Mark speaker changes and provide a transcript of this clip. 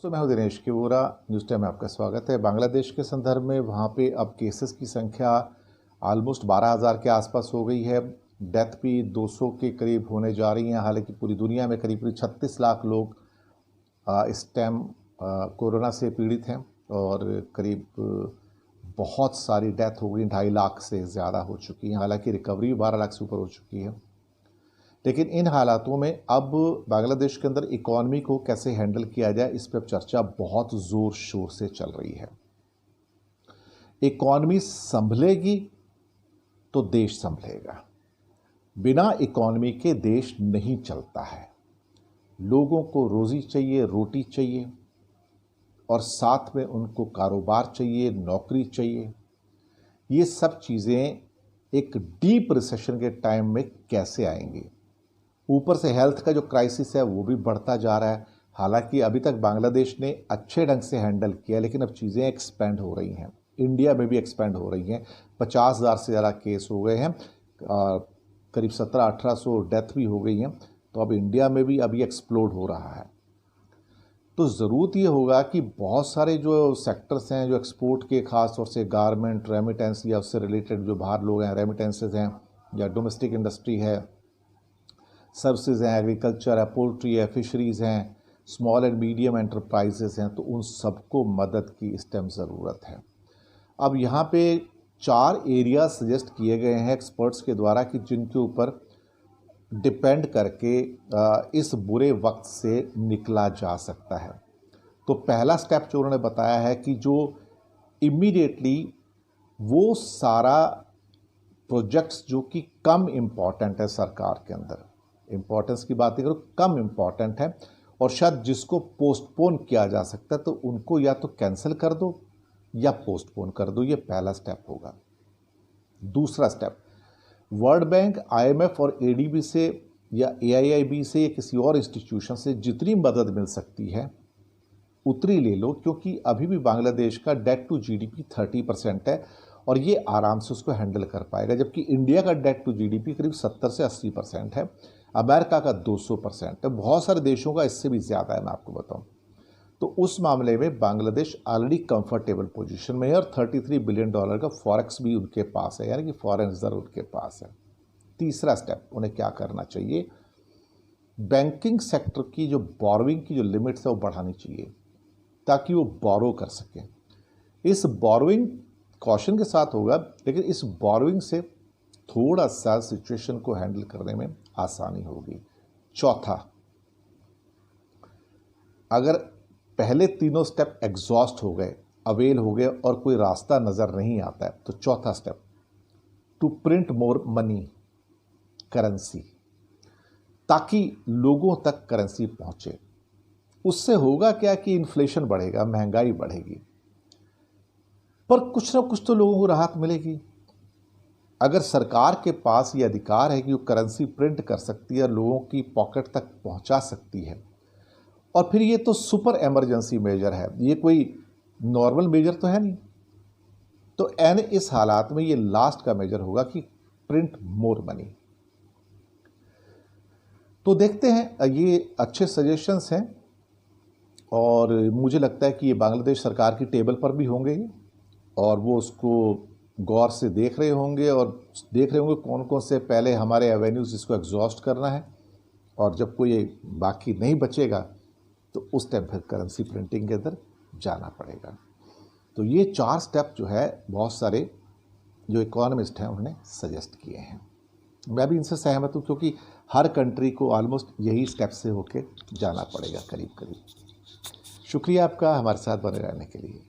Speaker 1: दोस्तों मैं हूं दिनेश किवोरा। न्यूज़ टाइम में आपका स्वागत है। बांग्लादेश के संदर्भ में वहां पे अब केसेस की संख्या ऑलमोस्ट 12,000 के आसपास हो गई है। डेथ भी 200 के करीब होने जा रही हैं। हालांकि पूरी दुनिया में करीब 36 लाख लोग इस टाइम कोरोना से पीड़ित हैं और करीब बहुत सारी डेथ हो गई, 2.5 लाख से ज़्यादा हो चुकी हैं। हालांकि रिकवरी 12 लाख से ऊपर हो चुकी है। लेकिन इन हालातों में अब बांग्लादेश के अंदर इकॉनमी को कैसे हैंडल किया जाए, इस पर चर्चा बहुत ज़ोर शोर से चल रही है। इकॉनमी संभलेगी तो देश संभलेगा, बिना इकॉनमी के देश नहीं चलता है। लोगों को रोज़ी चाहिए, रोटी चाहिए और साथ में उनको कारोबार चाहिए, नौकरी चाहिए। ये सब चीज़ें एक डीप रिसेशन के टाइम में कैसे आएंगी? ऊपर से हेल्थ का जो क्राइसिस है वो भी बढ़ता जा रहा है। हालांकि अभी तक बांग्लादेश ने अच्छे ढंग से हैंडल किया, लेकिन अब चीज़ें एक्सपेंड हो रही हैं। इंडिया में भी एक्सपेंड हो रही हैं। 50,000 से ज़्यादा केस हो गए हैं, करीब 1700-1800 डेथ भी हो गई हैं। तो अब इंडिया में भी अभी एक्सप्लोड हो रहा है। तो ज़रूरत ये होगा कि बहुत सारे जो सेक्टर्स हैं जो एक्सपोर्ट के, ख़ास तौर से गारमेंट, रेमिटेंस या उससे रिलेटेड जो बाहर लोग हैं, रेमिटेंसेज हैं या डोमेस्टिक इंडस्ट्री है, सर्विसेज हैं, एग्रीकल्चर है, पोल्ट्री है, फिशरीज़ हैं, स्मॉल एंड मीडियम एंटरप्राइजेस हैं, तो उन सबको मदद की इस टाइम ज़रूरत है। अब यहाँ पे 4 एरिया सजेस्ट किए गए हैं एक्सपर्ट्स के द्वारा कि जिनके ऊपर डिपेंड करके इस बुरे वक्त से निकला जा सकता है। तो पहला स्टेप जो उन्होंने बताया है कि जो इमीडिएटली वो सारा प्रोजेक्ट्स जो कि कम इम्पॉर्टेंट है सरकार के अंदर, इम्पॉर्टेंस की बात नहीं करो, कम इम्पॉर्टेंट है और शायद जिसको पोस्टपोन किया जा सकता है, तो उनको या तो कैंसिल कर दो या पोस्टपोन कर दो। ये पहला स्टेप होगा। दूसरा स्टेप, वर्ल्ड बैंक, IMF और ADB से या AIIB से या किसी और इंस्टीट्यूशन से जितनी मदद मिल सकती है उतनी ले लो, क्योंकि अभी भी बांग्लादेश का डेट टू GDP 30% है और ये आराम से उसको हैंडल कर पाएगा। जबकि इंडिया का डेट टू GDP करीब 70 से 80% है, अमेरिका का 200% है, बहुत सारे देशों का इससे भी ज़्यादा है, मैं आपको बताऊं। तो उस मामले में बांग्लादेश ऑलरेडी कंफर्टेबल पोजीशन में है और $33 बिलियन का फॉरेक्स भी उनके पास है, यानी कि फॉरेन रिजर्व उनके पास है। तीसरा स्टेप, उन्हें क्या करना चाहिए? बैंकिंग सेक्टर की जो बोरोइंग की जो लिमिट्स है वो बढ़ानी चाहिए ताकि वो बोरो कर सकें। इस बोरोइंग कॉशन के साथ होगा, लेकिन इस बोरोइंग से थोड़ा सा सिचुएशन को हैंडल करने में आसानी होगी। चौथा, अगर पहले तीनों स्टेप एग्जॉस्ट हो गए, अवेल हो गए और कोई रास्ता नज़र नहीं आता है, तो चौथा step, to print more money, currency, ताकि लोगों तक करेंसी पहुंचे। उससे होगा क्या कि इन्फ्लेशन बढ़ेगा, महंगाई बढ़ेगी, पर कुछ ना कुछ तो लोगों को राहत मिलेगी। अगर सरकार के पास ये अधिकार है कि वो करेंसी प्रिंट कर सकती है और लोगों की पॉकेट तक पहुंचा सकती है, और फिर ये तो सुपर इमरजेंसी मेजर है, ये कोई नॉर्मल मेजर तो है नहीं, तो इस हालात में ये लास्ट का मेजर होगा कि प्रिंट मोर मनी। तो देखते हैं, ये अच्छे सजेशंस हैं और मुझे लगता है कि ये बांग्लादेश सरकार की टेबल पर भी होंगे और वो उसको गौर से देख रहे होंगे और देख रहे होंगे कौन कौन से पहले हमारे एवेन्यूज़ इसको एग्जॉस्ट करना है, और जब कोई बाकी नहीं बचेगा तो उस टाइम फिर करेंसी प्रिंटिंग के अंदर जाना पड़ेगा। तो ये 4 स्टेप जो है बहुत सारे जो इकोनॉमिस्ट हैं उन्होंने सजेस्ट किए हैं। मैं भी इनसे सहमत हूँ, क्योंकि हर कंट्री को ऑलमोस्ट यही स्टेप से होके जाना पड़ेगा करीब करीब। शुक्रिया आपका हमारे साथ बने रहने के लिए।